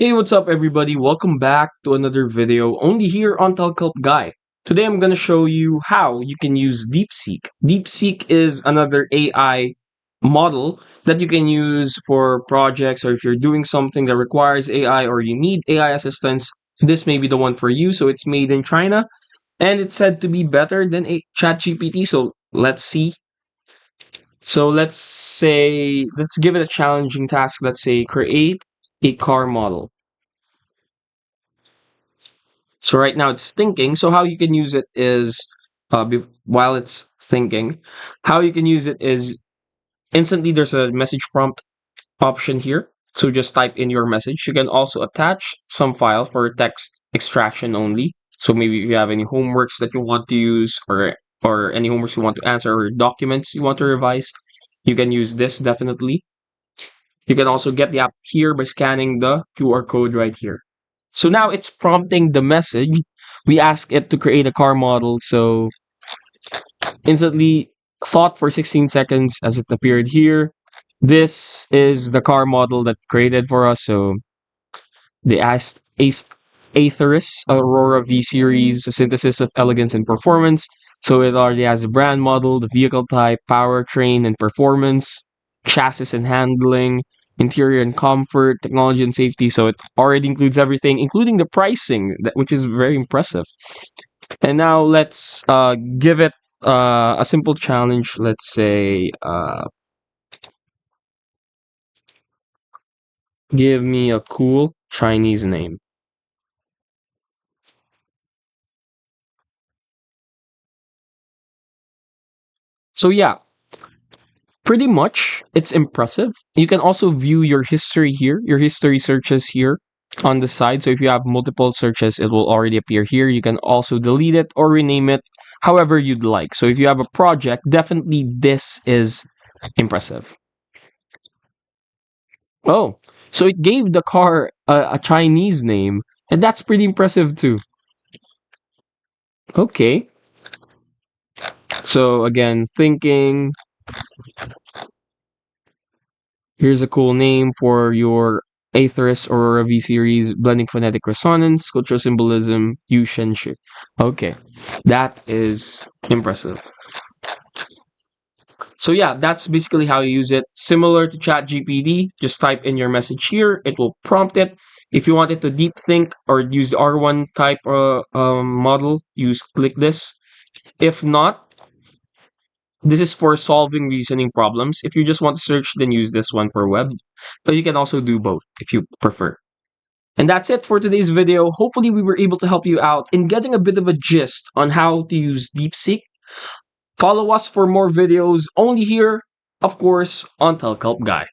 Hey, what's up, everybody? Welcome back to another video only here on Telkelp Guy. Today, I'm going to show you how you can use DeepSeek. DeepSeek is another AI model that you can use for projects, or if you're doing something that requires AI or you need AI assistance, this may be the one for you. So it's made in China and it's said to be better than a ChatGPT. So let's see. So let's give it a challenging task. Let's say create a car model. So right now it's thinking. So how you can use it is, while it's thinking, how you can use it is instantly there's a message prompt option here. So just type in your message. You can also attach some file for text extraction only. So maybe if you have any homeworks that you want to use, or any homeworks you want to answer, or documents you want to revise, you can use this definitely. You can also get the app here by scanning the QR code right here. So now it's prompting the message. We ask it to create a car model. So instantly thought for 16 seconds as it appeared here. This is the car model that created for us. So the Aetherus Aurora V Series, a synthesis of elegance and performance. So it already has the brand model, the vehicle type, powertrain and performance, chassis and handling, interior and comfort, technology and safety. So it already includes everything, including the pricing, which is very impressive. And now let's give it a simple challenge. Let's say, give me a cool Chinese name. So yeah, pretty much it's impressive. You can also view your history here, your history searches here on the side. So if you have multiple searches, it will already appear here. You can also delete it or rename it however you'd like. So if you have a project, definitely this is impressive. Oh, so it gave the car a Chinese name, and that's pretty impressive too. Okay. So again, thinking, here's a cool name for your Aetherus Aurora V series, blending phonetic resonance, cultural symbolism, Yu Shenshi. Okay, that is impressive. So yeah, that's basically how you use it. Similar to ChatGPT, just type in your message here. It will prompt it. If you want it to deep think or use R1 type model, click this. If not, this is for solving reasoning problems. If you just want to search, then use this one for web. But you can also do both if you prefer. And that's it for today's video. Hopefully, we were able to help you out in getting a bit of a gist on how to use DeepSeek. Follow us for more videos only here, of course, on Telkelp Guy.